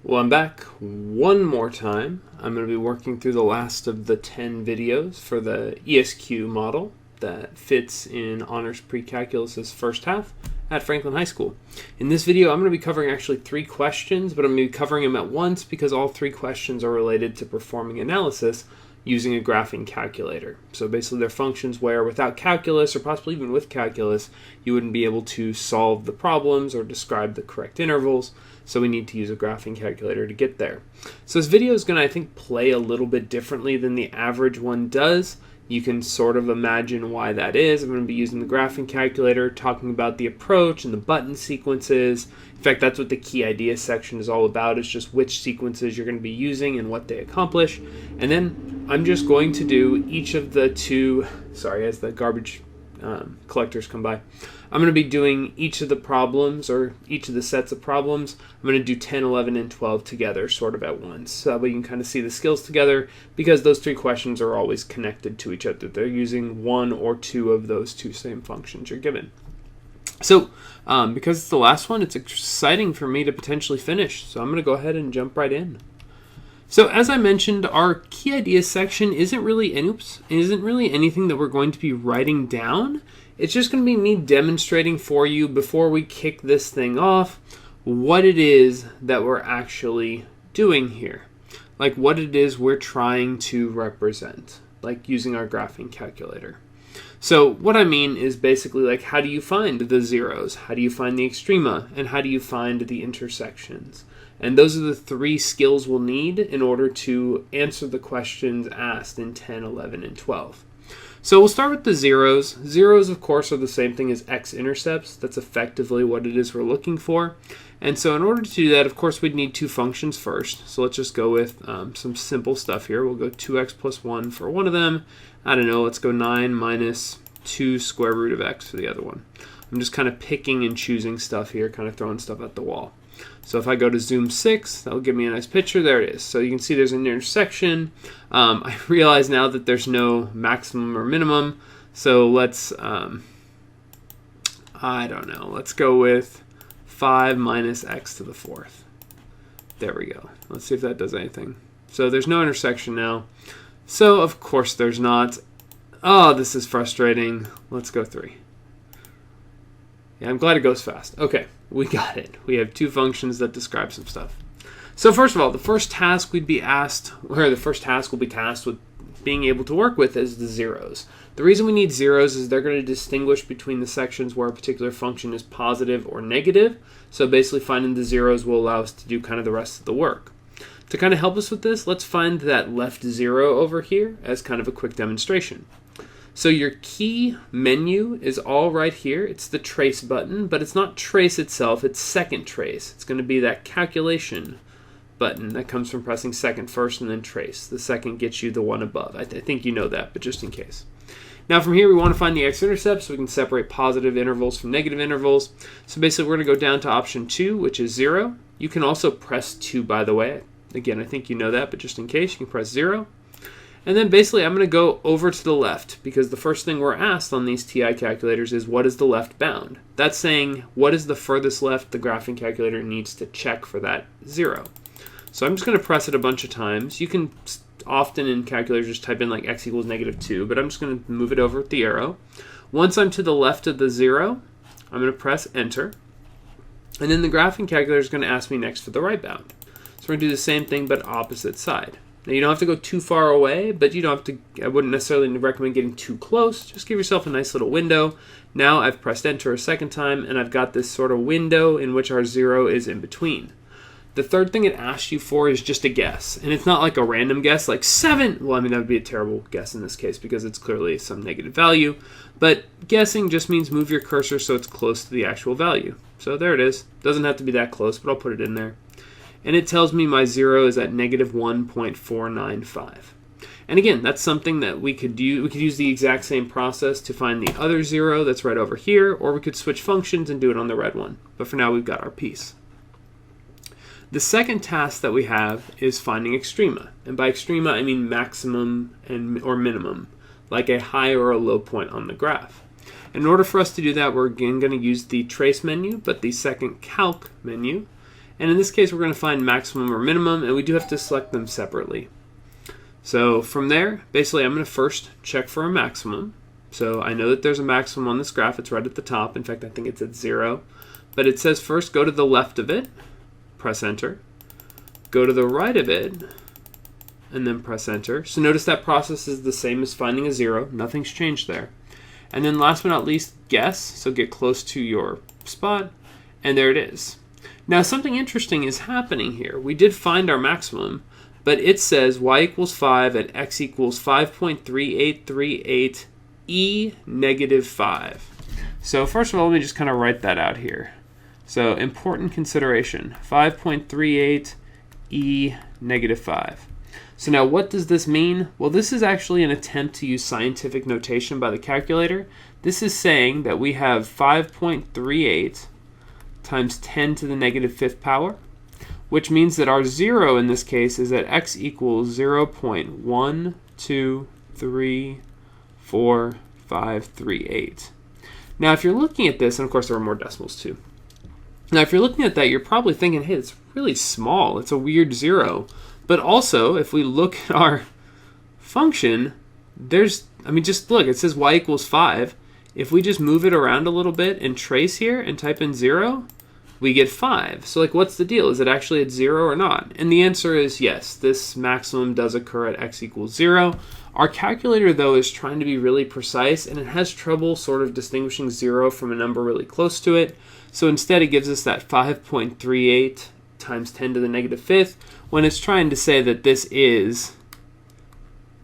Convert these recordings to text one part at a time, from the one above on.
Well, I'm back one more time. I'm going to be working through the last of the 10 videos for the ESQ model that fits in Honors Pre-Calculus's first half at Franklin High School. In this video, I'm going to be covering actually 3 questions, but I'm going to be covering them at once because all 3 questions are related to performing analysis using a graphing calculator. So basically they're functions where without calculus, or possibly even with calculus, you wouldn't be able to solve the problems or describe the correct intervals. So we need to use a graphing calculator to get there. So this video is going to, I think, play a little bit differently than the average one does. You can sort of imagine why that is. I'm going to be using the graphing calculator, talking about the approach and the button sequences. In fact, that's what the key ideas section is all about, is just which sequences you're going to be using and what they accomplish. And then I'm just going to do each of the as the garbage collectors come by, I'm going to be doing each of the problems, or each of the sets of problems. I'm going to do 10, 11, and 12 together sort of at once. So that way you can kind of see the skills together, because those 3 questions are always connected to each other. They're using one or two of those 2 same functions you're given. So because it's the last one, it's exciting for me to potentially finish. So I'm going to go ahead and jump right in. So as I mentioned, our key ideas section isn't really anything that we're going to be writing down. It's just going to be me demonstrating for you before we kick this thing off what it is that we're actually doing here. Like what it is we're trying to represent, like using our graphing calculator. So what I mean is basically like, how do you find the zeros? How do you find the extrema? And how do you find the intersections? And those are the 3 skills we'll need in order to answer the questions asked in 10, 11, and 12. So we'll start with the zeros. Zeros, of course, are the same thing as x-intercepts. That's effectively what it is we're looking for. And so in order to do that, of course, we'd need 2 functions first. So let's just go with some simple stuff here. We'll go 2x plus 1 for one of them. I don't know, let's go 9 minus 2 square root of x for the other one. I'm just kind of picking and choosing stuff here, kind of throwing stuff at the wall. So if I go to zoom 6, that'll give me a nice picture. There it is. So you can see there's an intersection. I realize now that there's no maximum or minimum. So let's, I don't know, let's go with 5 minus x to the 4th. There we go. Let's see if that does anything. So there's no intersection now. So of course there's not. Oh, this is frustrating. Let's go 3. Yeah, I'm glad it goes fast. Okay, we got it. We have 2 functions that describe some stuff. So first of all, the first task will be tasked with being able to work with is the zeros. The reason we need zeros is they're going to distinguish between the sections where a particular function is positive or negative. So basically finding the zeros will allow us to do kind of the rest of the work. To kind of help us with this, let's find that left 0 over here as kind of a quick demonstration. So your key menu is all right here. It's the trace button, but it's not trace itself, it's second trace. It's going to be that calculation button that comes from pressing second first and then trace. The second gets you the one above. I think you know that, but just in case. Now from here we want to find the x-intercepts so we can separate positive intervals from negative intervals. So basically we're going to go down to option 2, which is 0. You can also press 2, by the way. Again, I think you know that, but just in case, you can press 0. And then basically I'm going to go over to the left, because the first thing we're asked on these TI calculators is what is the left bound? That's saying what is the furthest left the graphing calculator needs to check for that 0. So I'm just going to press it a bunch of times. You can often in calculators just type in like x equals -2, but I'm just going to move it over with the arrow. Once I'm to the left of the 0, I'm going to press enter. And then the graphing calculator is going to ask me next for the right bound. So we're going to do the same thing but opposite side. Now you don't have to go too far away, but you don't have to, I wouldn't necessarily recommend getting too close. Just give yourself a nice little window. Now I've pressed enter a second time and I've got this sort of window in which our 0 is in between. The third thing it asks you for is just a guess. And it's not like a random guess like 7. Well, I mean, that would be a terrible guess in this case because it's clearly some negative value. But guessing just means move your cursor so it's close to the actual value. So there it is. Doesn't have to be that close, but I'll put it in there. And it tells me my 0 is at -1.495. And again, that's something that we could do. We could use the exact same process to find the other 0 that's right over here, or we could switch functions and do it on the red one. But for now, we've got our piece. The second task that we have is finding extrema. And by extrema, I mean maximum or minimum, like a high or a low point on the graph. In order for us to do that, we're again going to use the trace menu, but the second calc menu. And in this case, we're going to find maximum or minimum, and we do have to select them separately. So from there, basically, I'm going to first check for a maximum. So I know that there's a maximum on this graph. It's right at the top. In fact, I think it's at 0. But it says first go to the left of it, press enter. Go to the right of it, and then press enter. So notice that process is the same as finding a 0. Nothing's changed there. And then last but not least, guess. So get close to your spot, and there it is. Now something interesting is happening here. We did find our maximum, but it says y equals 5 at x equals 5.3838 e negative 5. So first of all, let me just kind of write that out here. So important consideration, 5.38 e negative 5. So now what does this mean? Well, this is actually an attempt to use scientific notation by the calculator. This is saying that we have 5.38 times 10 to the negative 5th power, which means that our 0 in this case is at x equals 0.12345538. Now if you're looking at this, and of course there are more decimals too. Now if you're looking at that, you're probably thinking, hey, it's really small. It's a weird 0. But also, if we look at our function, just look, it says y equals 5. If we just move it around a little bit and trace here and type in 0, we get 5. So what's the deal? Is it actually at 0 or not? And the answer is yes, this maximum does occur at x equals 0. Our calculator, though, is trying to be really precise, and it has trouble sort of distinguishing 0 from a number really close to it. So instead, it gives us that 5.38 times 10 to the negative 5th, when it's trying to say that this is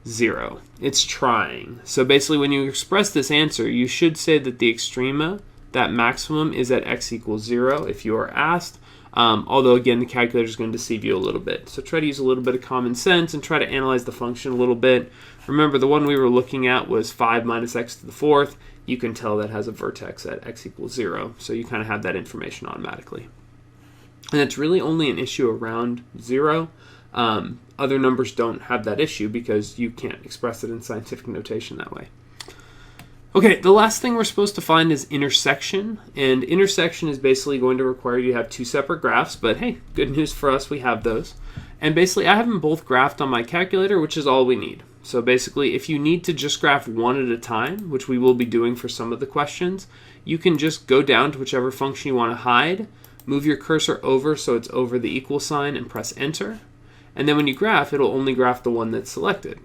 0. It's trying. So basically, when you express this answer, you should say that the extrema, that maximum, is at x equals 0 if you are asked. Although, again, the calculator is going to deceive you a little bit. So try to use a little bit of common sense and try to analyze the function a little bit. Remember, the one we were looking at was 5 minus x to the 4th. You can tell that has a vertex at x equals 0. So you kind of have that information automatically. And it's really only an issue around 0. Other numbers don't have that issue because you can't express it in scientific notation that way. Okay, the last thing we're supposed to find is intersection. And intersection is basically going to require you to have two separate graphs. But hey, good news for us, we have those. And basically, I have them both graphed on my calculator, which is all we need. So basically, if you need to just graph one at a time, which we will be doing for some of the questions, you can just go down to whichever function you want to hide, move your cursor over so it's over the equal sign, and press enter. And then when you graph, it'll only graph the one that's selected.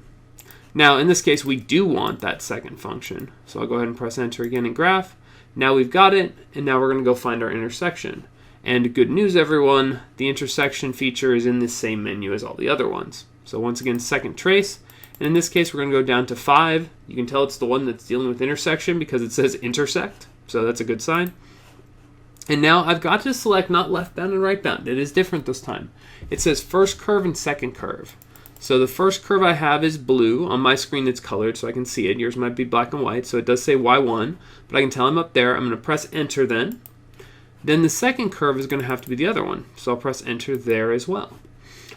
Now, in this case, we do want that second function. So I'll go ahead and press enter again and graph. Now we've got it, and now we're going to go find our intersection. And good news, everyone, the intersection feature is in the same menu as all the other ones. So once again, second trace. And in this case, we're going to go down to 5. You can tell it's the one that's dealing with intersection because it says intersect. So that's a good sign. And now I've got to select not left bound and right bound. It is different this time. It says first curve and second curve. So the first curve I have is blue. On my screen it's colored so I can see it. Yours might be black and white, so it does say Y1, but I can tell I'm up there. I'm going to press enter then. Then the second curve is going to have to be the other one, so I'll press enter there as well.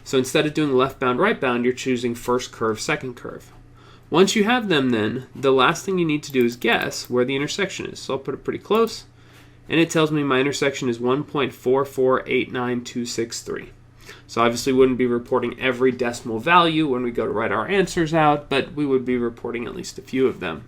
So instead of doing left bound, right bound, you're choosing first curve, second curve. Once you have them then, the last thing you need to do is guess where the intersection is. So I'll put it pretty close, and it tells me my intersection is 1.4489263. So obviously we wouldn't be reporting every decimal value when we go to write our answers out, but we would be reporting at least a few of them.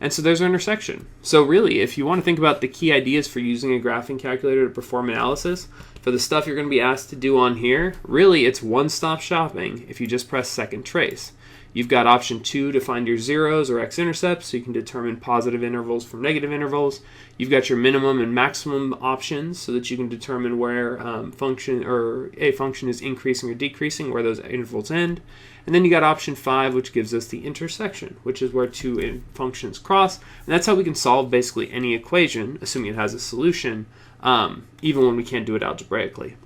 And so there's our intersection. So really, if you want to think about the key ideas for using a graphing calculator to perform analysis, for the stuff you're going to be asked to do on here, really it's one-stop shopping if you just press second trace. You've got option 2 to find your zeros or x-intercepts, so you can determine positive intervals from negative intervals. You've got your minimum and maximum options so that you can determine where a function is increasing or decreasing, where those intervals end. And then you got option 5, which gives us the intersection, which is where two functions cross. And that's how we can solve basically any equation, assuming it has a solution, even when we can't do it algebraically.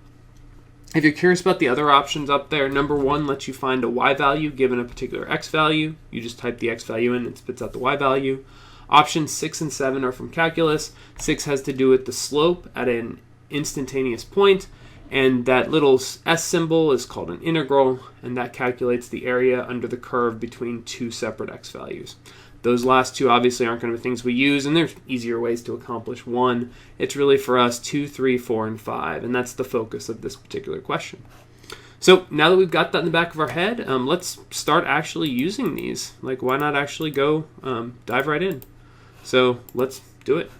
If you're curious about the other options up there, number 1 lets you find a y value given a particular x value. You just type the x value in and it spits out the y value. Options 6 and 7 are from calculus. 6 has to do with the slope at an instantaneous point, and that little s symbol is called an integral, and that calculates the area under the curve between two separate x values. Those last two obviously aren't going to be things we use, and there's easier ways to accomplish 1. It's really for us 2, 3, 4, and 5, and that's the focus of this particular question. So now that we've got that in the back of our head, let's start actually using these. Like, why not actually go dive right in? So let's do it.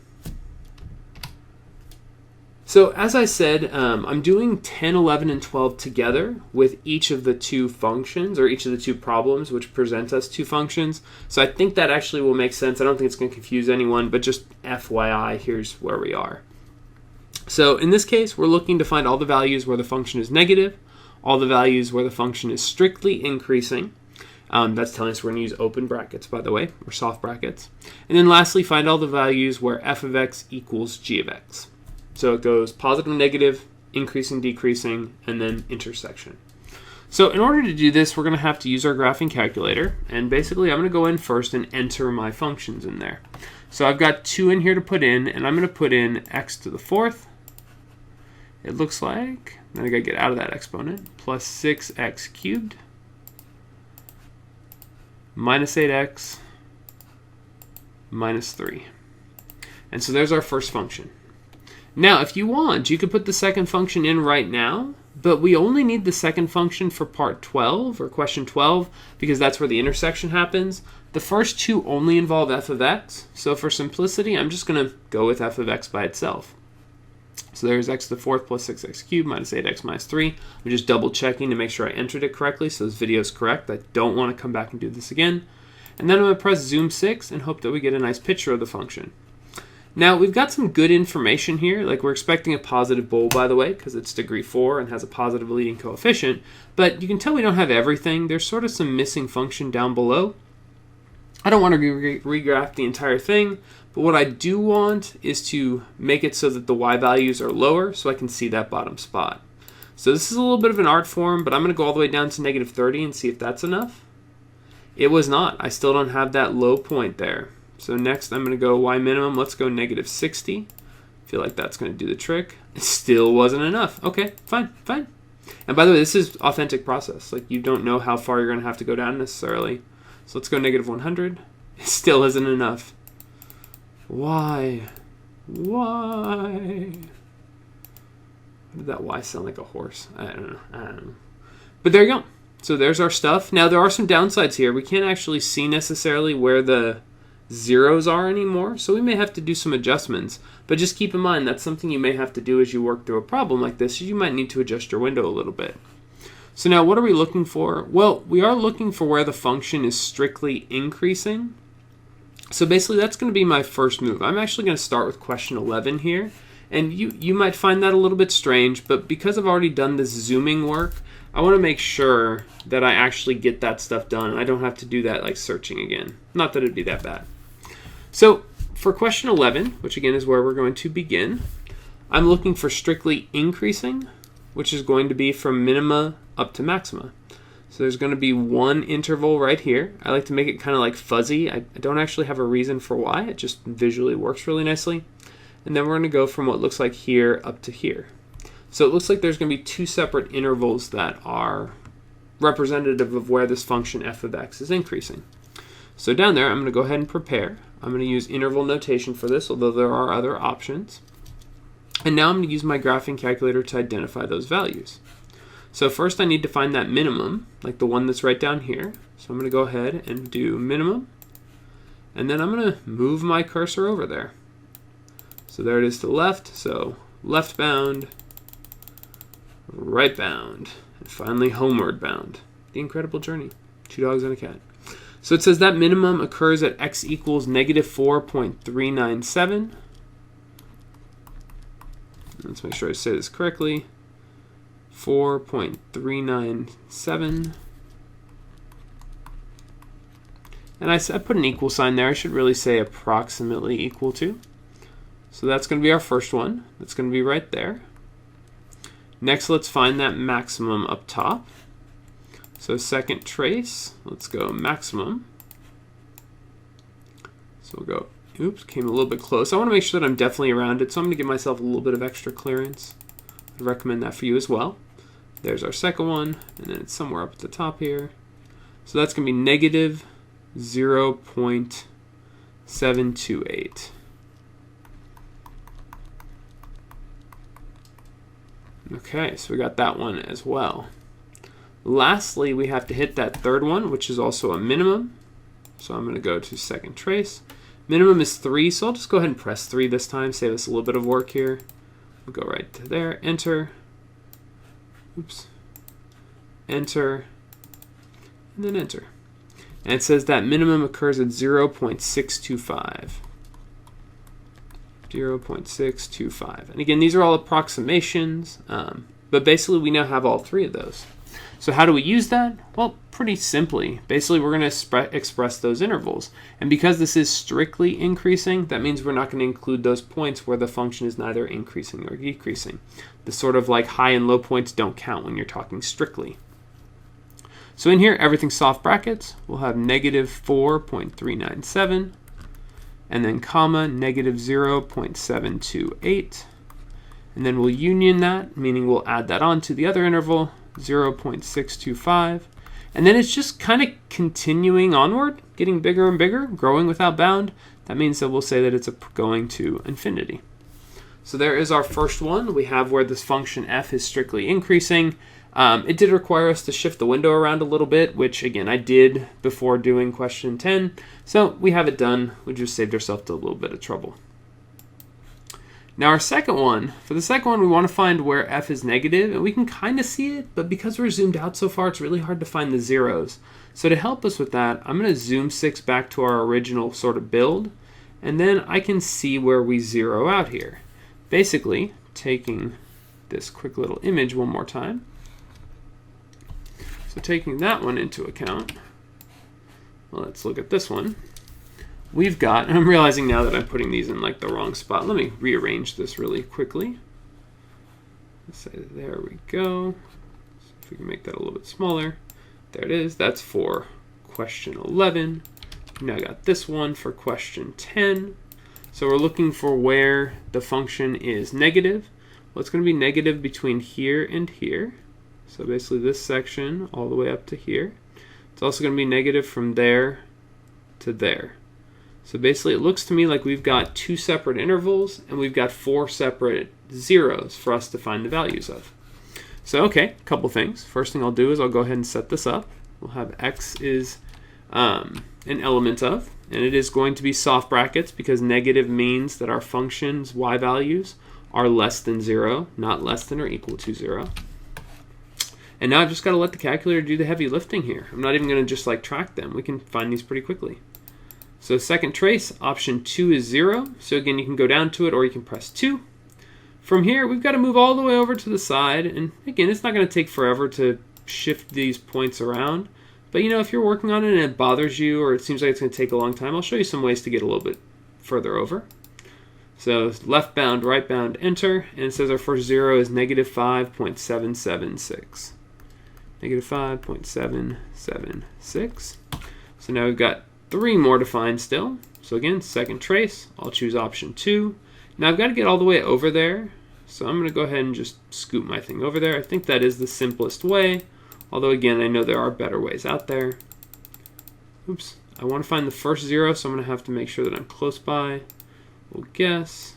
So as I said, I'm doing 10, 11, and 12 together with each of the 2 functions, or each of the 2 problems, which present us 2 functions. So I think that actually will make sense. I don't think it's going to confuse anyone, but just FYI, here's where we are. So in this case, we're looking to find all the values where the function is negative, all the values where the function is strictly increasing. That's telling us we're going to use open brackets, by the way, or soft brackets. And then lastly, find all the values where f of x equals g of x. So it goes positive, negative, increasing, decreasing, and then intersection. So in order to do this, we're going to have to use our graphing calculator. And basically, I'm going to go in first and enter my functions in there. So I've got 2 in here to put in, and I'm going to put in x to the 4th. It looks like, then I got to get out of that exponent, plus 6x cubed, minus 8x, minus 3. And so there's our first function. Now, if you want, you could put the second function in right now, but we only need the second function for part 12, or question 12, because that's where the intersection happens. The first 2 only involve f of x, so for simplicity, I'm just going to go with f of x by itself. So there's x to the 4th plus 6x cubed minus 8x minus 3. I'm just double checking to make sure I entered it correctly, so this video is correct. I don't want to come back and do this again. And then I'm going to press zoom 6 and hope that we get a nice picture of the function. Now, we've got some good information here. Like, we're expecting a positive bowl, by the way, because it's degree 4 and has a positive leading coefficient. But you can tell we don't have everything. There's sort of some missing function down below. I don't want to regraph the entire thing, but what I do want is to make it so that the y values are lower so I can see that bottom spot. So this is a little bit of an art form, but I'm going to go all the way down to negative 30 and see if that's enough. It was not. I still don't have that low point there. So next I'm going to go y minimum. Let's go negative 60. I feel like that's going to do the trick. It still wasn't enough. Okay, fine. And by the way, this is authentic process. Like, you don't know how far you're going to have to go down necessarily. So let's go negative 100. It still isn't enough. Why? Why? Did that Y sound like a horse? I don't know. But there you go. So there's our stuff. Now, there are some downsides here. We can't actually see necessarily where the zeros are anymore, so we may have to do some adjustments. But just keep in mind, that's something you may have to do as you work through a problem like this. You might need to adjust your window a little bit. So now, what are we looking for? Well, we are looking for where the function is strictly increasing. So basically, that's going to be my first move. I'm actually going to start with question 11 here. And you might find that a little bit strange, but because I've already done this zooming work, I want to make sure that I actually get that stuff done. I don't have to do that like searching again. Not that it'd be that bad. So for question 11, which again is where we're going to begin, I'm looking for strictly increasing, which is going to be from minima up to maxima. So there's going to be one interval right here. I like to make it kind of like fuzzy. I don't actually have a reason for why. It just visually works really nicely. And then we're going to go from what looks like here up to here. So it looks like there's going to be two separate intervals that are representative of where this function f of x is increasing. So down there, I'm going to go ahead and prepare. I'm going to use interval notation for this, although there are other options. And now I'm going to use my graphing calculator to identify those values. So first I need to find that minimum, like the one that's right down here. So I'm going to go ahead and do minimum. And then I'm going to move my cursor over there. So there it is to the left. So left bound, right bound, and finally homeward bound. The incredible journey. 2 dogs and a cat. So it says that minimum occurs at x equals negative 4.397. Let's make sure I say this correctly. 4.397. And I put an equal sign there. I should really say approximately equal to. So that's going to be our first one. That's going to be right there. Next, let's find that maximum up top. So second trace, let's go maximum. So we'll go, oops, came a little bit close. I want to make sure that I'm definitely around it, so I'm going to give myself a little bit of extra clearance. I'd recommend that for you as well. There's our second one, and then it's somewhere up at the top here. So that's going to be negative 0.728. Okay, so we got that one as well. Lastly, we have to hit that third one, which is also a minimum. So I'm going to go to second trace. Minimum is 3, so I'll just go ahead and press 3 this time, save us a little bit of work here. We'll go right to there, enter. Oops. Enter. And then enter. And it says that minimum occurs at 0.625. 0.625. And again, these are all approximations, but basically we now have all 3 of those. So how do we use that? Well, pretty simply. Basically, we're going to express those intervals. And because this is strictly increasing, that means we're not going to include those points where the function is neither increasing nor decreasing. The sort of like high and low points don't count when you're talking strictly. So in here, everything's soft brackets. We'll have negative 4.397, and then comma, negative 0.728. And then we'll union that, meaning we'll add that on to the other interval, 0.625. And then it's just kind of continuing onward, getting bigger and bigger, growing without bound. That means that we'll say that it's going to infinity. So there is our first one. We have where this function f is strictly increasing. It did require us to shift the window around a little bit, which again I did before doing question 10. So we have it done. We just saved ourselves a little bit of trouble. Now our second one, for the second one we want to find where f is negative, and we can kind of see it, but because we're zoomed out so far it's really hard to find the zeros. So to help us with that, I'm going to zoom 6 back to our original sort of build, and then I can see where we zero out here. Basically, taking this quick little image one more time. So taking that one into account, well, let's look at this one. We've got, and I'm realizing now that I'm putting these in like the wrong spot. Let me rearrange this really quickly. Let's say there we go. See if we can make that a little bit smaller. There it is. That's for question 11. Now I got this one for question 10. So we're looking for where the function is negative. Well, it's going to be negative between here and here. So basically this section all the way up to here. It's also going to be negative from there to there. So basically it looks to me like we've got 2 separate intervals and we've got 4 separate zeros for us to find the values of. So okay, a couple things. First thing I'll do is I'll go ahead and set this up. We'll have x is an element of, and it is going to be soft brackets because negative means that our function's y values are less than 0, not less than or equal to 0. And now I've just got to let the calculator do the heavy lifting here. I'm not even going to just like track them. We can find these pretty quickly. So second trace, option 2 is 0. So again, you can go down to it or you can press 2. From here, we've got to move all the way over to the side. And again, it's not going to take forever to shift these points around. But you know, if you're working on it and it bothers you or it seems like it's going to take a long time, I'll show you some ways to get a little bit further over. So left bound, right bound, enter. And it says our first 0 is negative 5.776. Negative 5.776. So now we've got 3 more to find still. So again, second trace, I'll choose option 2. Now I've got to get all the way over there. So I'm going to go ahead and just scoot my thing over there. I think that is the simplest way. Although again, I know there are better ways out there. Oops, I want to find the first 0, so I'm going to have to make sure that I'm close by. We'll guess.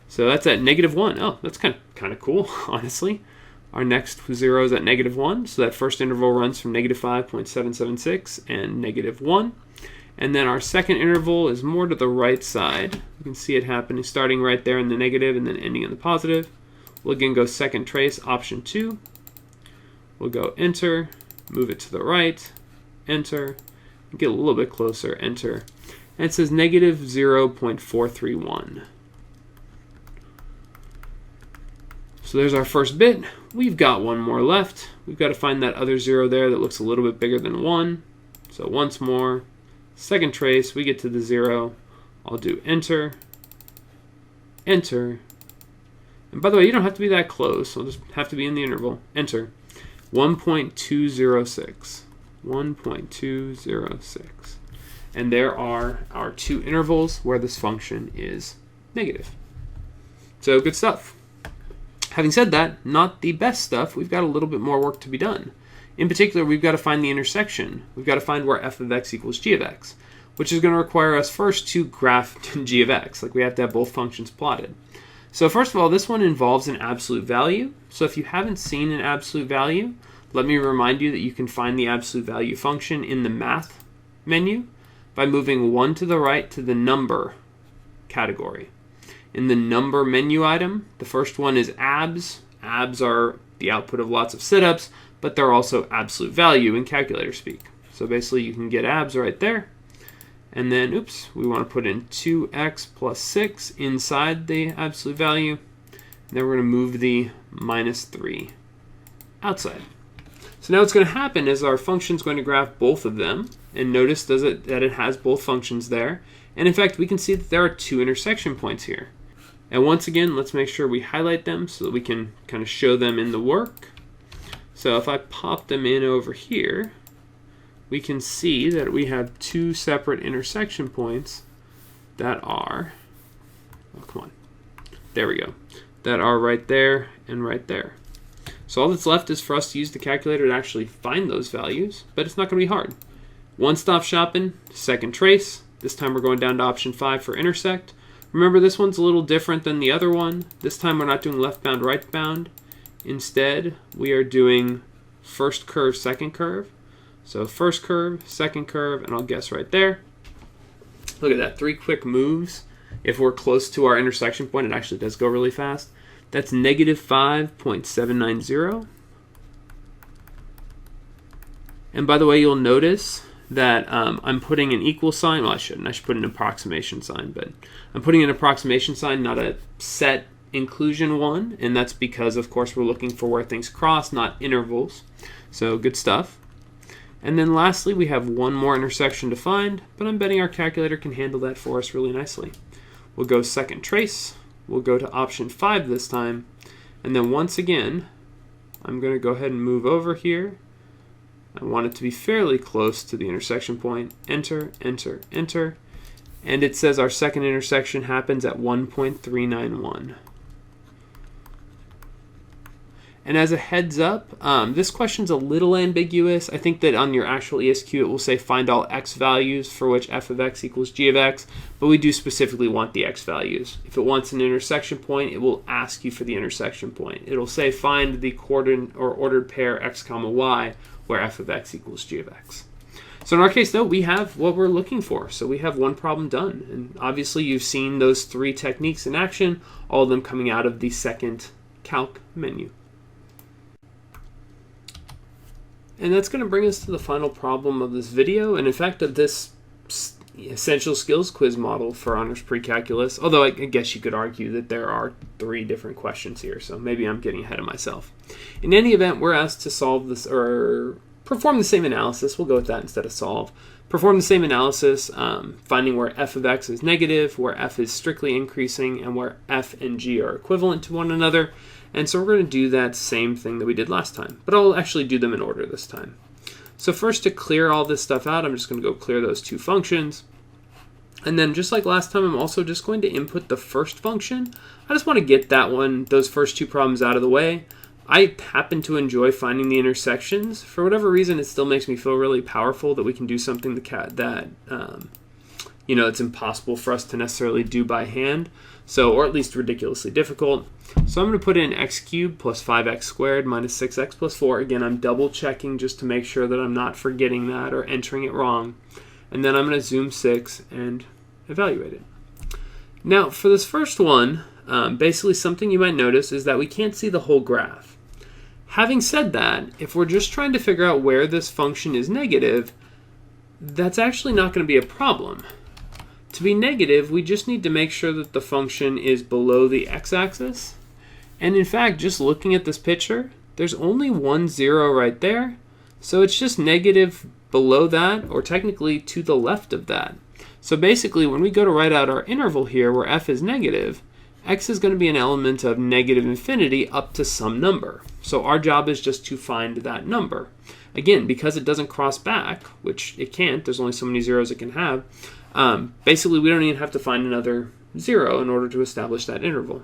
So that's at negative 1. Oh, that's kind of cool, honestly. Our next 0 is at negative 1, so that first interval runs from negative 5.776 and negative 1. And then our second interval is more to the right side. You can see it happening starting right there in the negative and then ending in the positive. We'll again go second trace, option 2. We'll go enter, move it to the right, enter, get a little bit closer, enter. And it says negative 0.431. So there's our first bit. We've got one more left. We've got to find that other 0 there that looks a little bit bigger than 1. So once more, second trace, we get to the 0. I'll do enter, enter. And by the way, you don't have to be that close. I'll just have to be in the interval. Enter. 1.206. 1.206. And there are our 2 intervals where this function is negative. So good stuff. Having said that, not the best stuff. We've got a little bit more work to be done. In particular, we've got to find the intersection. We've got to find where f of x equals g of x, which is going to require us first to graph g of x. Like we have to have both functions plotted. So first of all, this one involves an absolute value. So if you haven't seen an absolute value, let me remind you that you can find the absolute value function in the math menu by moving 1 to the right to the number category. In the number menu item, the first one is abs. Abs are the output of lots of sit-ups, but they're also absolute value in calculator speak. So basically you can get abs right there. And then, oops, we want to put in 2x plus 6 inside the absolute value. And then we're going to move the minus 3 outside. So now what's going to happen is our function is going to graph both of them. And notice that it has both functions there. And in fact, we can see that there are 2 intersection points here. And once again, let's make sure we highlight them so that we can kind of show them in the work. So if I pop them in over here, we can see that we have 2 separate intersection points that are, oh, come on, there we go, that are right there and right there. So all that's left is for us to use the calculator to actually find those values, but it's not going to be hard. One-stop shopping, second trace. This time we're going down to option 5 for intersect. Remember, this one's a little different than the other one. This time we're not doing left bound, right bound. Instead, we are doing first curve, second curve. So first curve, second curve, and I'll guess right there. Look at that, 3 quick moves. If we're close to our intersection point, it actually does go really fast. That's negative 5.790. And by the way, you'll notice that I'm putting an equal sign. Well, I shouldn't. I should put an approximation sign, but I'm putting an approximation sign, not a set inclusion one, and that's because, of course, we're looking for where things cross, not intervals. So good stuff. And then lastly, we have one more intersection to find, but I'm betting our calculator can handle that for us really nicely. We'll go second trace. We'll go to option 5 this time. And then once again, I'm going to go ahead and move over here. I want it to be fairly close to the intersection point. Enter, enter, enter. And it says our second intersection happens at 1.391. And as a heads up, this question's a little ambiguous. I think that on your actual ESQ it will say find all x values for which f of x equals g of x, but we do specifically want the x values. If it wants an intersection point, it will ask you for the intersection point. It'll say find the coordinate or ordered pair x comma y where f of x equals g of x. So in our case, though, we have what we're looking for. So we have one problem done. And obviously you've seen those 3 techniques in action, all of them coming out of the second calc menu. And that's going to bring us to the final problem of this video, and in fact of this essential skills quiz model for honors pre-calculus, although I guess you could argue that there are 3 different questions here, so maybe I'm getting ahead of myself. In any event, we're asked to solve this, or perform the same analysis. We'll go with that instead of solve. Perform the same analysis, finding where f of x is negative, where f is strictly increasing, and where f and g are equivalent to one another. And so we're going to do that same thing that we did last time, but I'll actually do them in order this time. So first, to clear all this stuff out, I'm just going to go clear those 2 functions. And then just like last time, I'm also just going to input the first function. I just want to get that one, those first 2 problems out of the way. I happen to enjoy finding the intersections. For whatever reason, it still makes me feel really powerful that we can do something that it's impossible for us to necessarily do by hand. So, or at least ridiculously difficult. So I'm going to put in x cubed plus 5x squared minus 6x plus 4. Again, I'm double checking just to make sure that I'm not forgetting that or entering it wrong. And then I'm going to zoom 6 and evaluate it. Now, for this first one, basically something you might notice is that we can't see the whole graph. Having said that, if we're just trying to figure out where this function is negative, that's actually not going to be a problem. To be negative, we just need to make sure that the function is below the x-axis. And in fact, just looking at this picture, there's only 1 0 right there. So it's just negative below that, or technically to the left of that. So basically, when we go to write out our interval here where f is negative, x is going to be an element of negative infinity up to some number. So our job is just to find that number. Again, because it doesn't cross back, which it can't, there's only so many zeros it can have, basically we don't even have to find another 0 in order to establish that interval,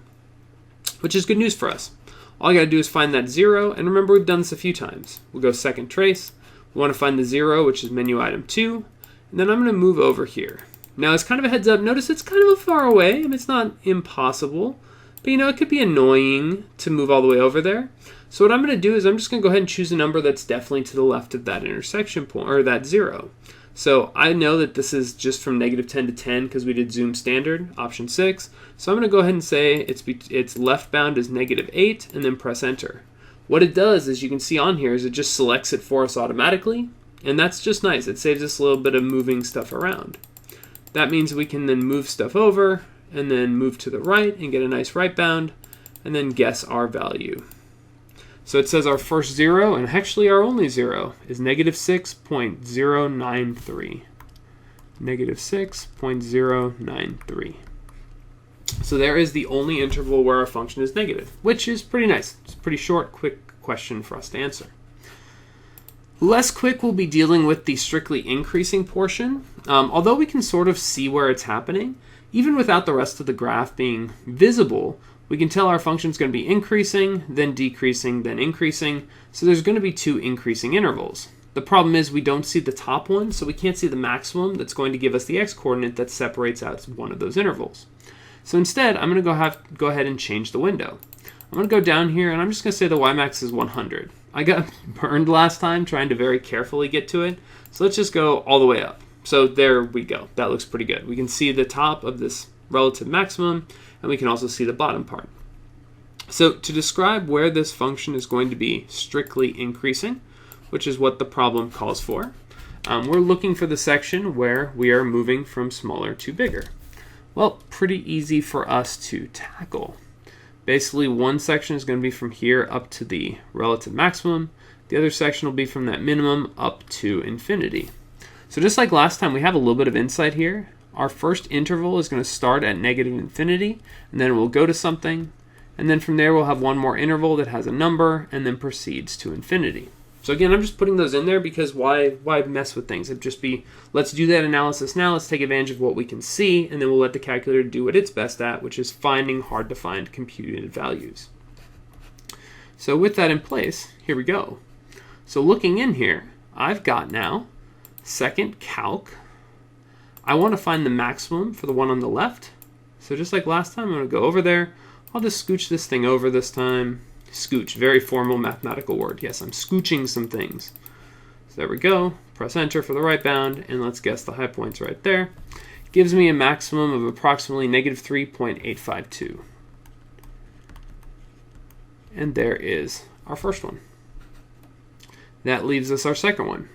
which is good news for us. All I got to do is find that 0, and remember we've done this a few times. We'll go second trace. We want to find the 0, which is menu item 2, and then I'm going to move over here. Now, as kind of a heads up, notice it's kind of a far away. I mean, it's not impossible, but it could be annoying to move all the way over there. So what I'm going to do is I'm just going to go ahead and choose a number that's definitely to the left of that intersection point, or that 0. So I know that this is just from -10 to 10 because we did zoom standard, option 6. So I'm going to go ahead and say its left bound is -8 and then press enter. What it does, as you can see on here, is it just selects it for us automatically. And that's just nice. It saves us a little bit of moving stuff around. That means we can then move stuff over and then move to the right and get a nice right bound and then guess our value. So it says our first 0, and actually our only 0, is -6.093. -6.093. So there is the only interval where our function is negative, which is pretty nice. It's a pretty short, quick question for us to answer. Less quick, we'll be dealing with the strictly increasing portion. Although we can sort of see where it's happening, even without the rest of the graph being visible, we can tell our function is going to be increasing, then decreasing, then increasing. So there's going to be 2 increasing intervals. The problem is we don't see the top one, so we can't see the maximum that's going to give us the x-coordinate that separates out one of those intervals. So instead, I'm going to go ahead and change the window. I'm going to go down here, and I'm just going to say the y-max is 100. I got burned last time trying to very carefully get to it, so let's just go all the way up. So there we go. That looks pretty good. We can see the top of this relative maximum, and we can also see the bottom part. So to describe where this function is going to be strictly increasing, which is what the problem calls for, we're looking for the section where we are moving from smaller to bigger. Well, pretty easy for us to tackle. Basically, one section is going to be from here up to the relative maximum. The other section will be from that minimum up to infinity. So just like last time, we have a little bit of insight here. Our first interval is going to start at -infinity, and then we'll go to something, and then from there we'll have one more interval that has a number and then proceeds to infinity. So again, I'm just putting those in there because why mess with things? It'd just be, let's do that analysis now, let's take advantage of what we can see, and then we'll let the calculator do what it's best at, which is finding hard to find computed values. So with that in place, here we go. So looking in here, I've got now second calc. I want to find the maximum for the one on the left. So just like last time, I'm going to go over there. I'll just scooch this thing over this time. Scooch, very formal mathematical word. Yes, I'm scooching some things. So there we go. Press enter for the right bound, and let's guess the high points right there. Gives me a maximum of approximately -3.852. And there is our first one. That leaves us our second one.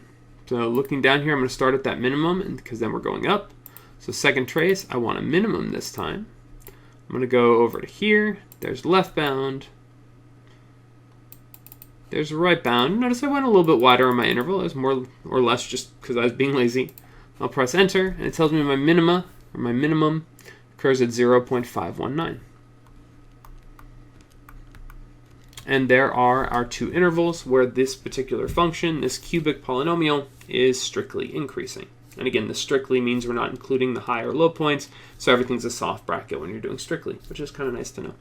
So looking down here, I'm going to start at that minimum because then we're going up. So second trace, I want a minimum this time. I'm going to go over to here. There's left bound. There's right bound. Notice I went a little bit wider on my interval. It was more or less just because I was being lazy. I'll press enter, and it tells me my minima, or my minimum, occurs at 0.519. And there are our 2 intervals where this particular function, this cubic polynomial, is strictly increasing. And again, the strictly means we're not including the high or low points, so everything's a soft bracket when you're doing strictly, which is kind of nice to know.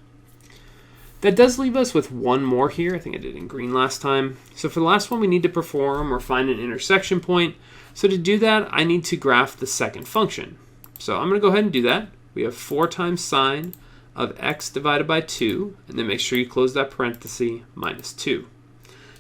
That does leave us with one more here. I think I did in green last time. So for the last one, we need to perform or find an intersection point. So to do that, I need to graph the second function. So I'm going to go ahead and do that. We have 4 times sine of x divided by 2, and then make sure you close that parenthesis, minus 2.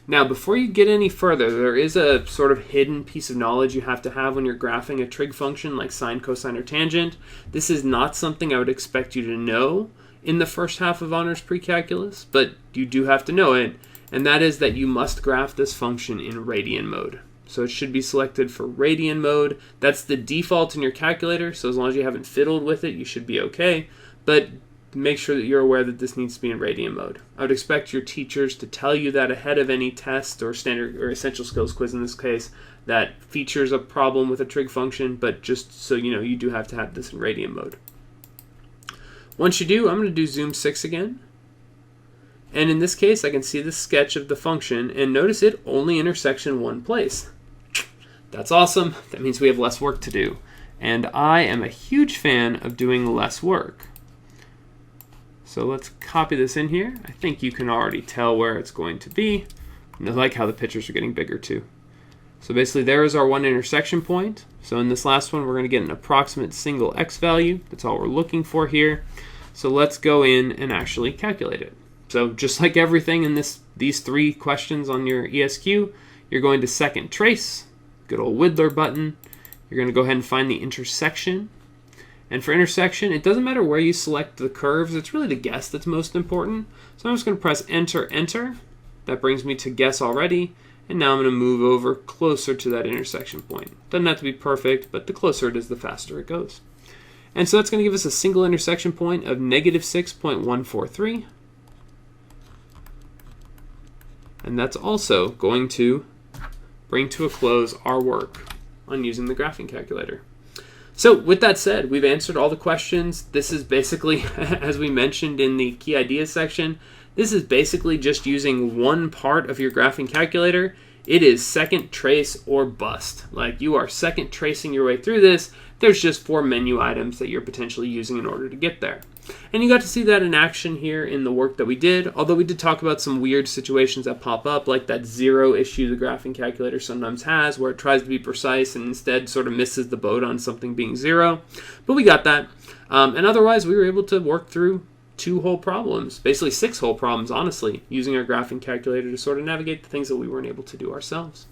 Now, before you get any further, there is a sort of hidden piece of knowledge you have to have when you're graphing a trig function like sine, cosine, or tangent. This is not something I would expect you to know in the first half of honors pre-calculus, but you do have to know it, and that is that you must graph this function in radian mode. So it should be selected for radian mode. That's the default in your calculator, so as long as you haven't fiddled with it, you should be okay. But make sure that you're aware that this needs to be in radian mode. I would expect your teachers to tell you that ahead of any test or standard or essential skills quiz in this case that features a problem with a trig function, but just so you know, you do have to have this in radian mode. Once you do, I'm going to do zoom 6 again. And in this case, I can see the sketch of the function, and notice it only intersects in one place. That's awesome. That means we have less work to do. And I am a huge fan of doing less work. So let's copy this in here. I think you can already tell where it's going to be. And I like how the pictures are getting bigger too. So basically there is our one intersection point. So in this last one, we're going to get an approximate single x value. That's all we're looking for here. So let's go in and actually calculate it. So just like everything in these three questions on your ESQ, you're going to second trace, good old Widler button. You're going to go ahead and find the intersection. And for intersection, it doesn't matter where you select the curves. It's really the guess that's most important. So I'm just going to press enter, enter. That brings me to guess already. And now I'm going to move over closer to that intersection point. Doesn't have to be perfect, but the closer it is, the faster it goes. And so that's going to give us a single intersection point of negative 6.143. And that's also going to bring to a close our work on using the graphing calculator. So with that said, we've answered all the questions. This is basically, as we mentioned in the key ideas section, this is basically just using one part of your graphing calculator. It is second trace or bust. Like, you are second tracing your way through this. There's just 4 menu items that you're potentially using in order to get there. And you got to see that in action here in the work that we did, although we did talk about some weird situations that pop up, like that 0 issue the graphing calculator sometimes has, where it tries to be precise and instead sort of misses the boat on something being 0. But we got that. And otherwise, we were able to work through 2 whole problems, basically 6 whole problems, honestly, using our graphing calculator to sort of navigate the things that we weren't able to do ourselves.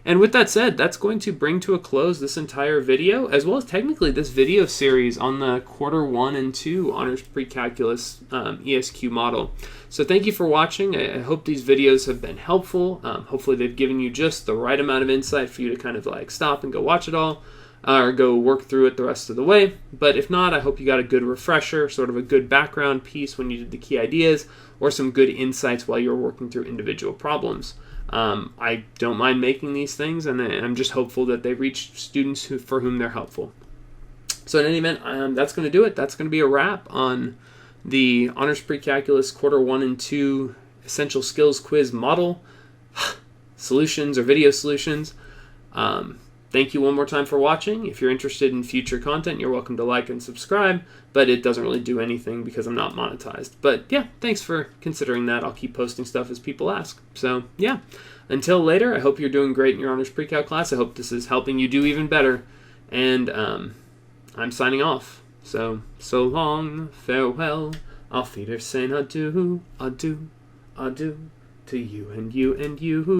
And with that said, that's going to bring to a close this entire video, as well as technically this video series on the quarter 1 and 2 honors pre-calculus ESQ model. So thank you for watching. I hope these videos have been helpful. Hopefully they've given you just the right amount of insight for you to kind of like stop and go watch it all, or go work through it the rest of the way. But if not, I hope you got a good refresher, sort of a good background piece when you did the key ideas, or some good insights while you were working through individual problems. I don't mind making these things, and I'm just hopeful that they reach students for whom they're helpful. So in any event, that's going to do it. That's going to be a wrap on the Honors Pre-Calculus Quarter 1 and 2 Essential Skills Quiz Model solutions or video solutions. Thank you one more time for watching. If you're interested in future content, you're welcome to like and subscribe, but it doesn't really do anything because I'm not monetized. But yeah, thanks for considering that. I'll keep posting stuff as people ask. So yeah, until later, I hope you're doing great in your Honors Pre-Cal class. I hope this is helping you do even better. And I'm signing off. So long, farewell. Auf Wiedersehen, adieu, adieu, adieu to you and you and you.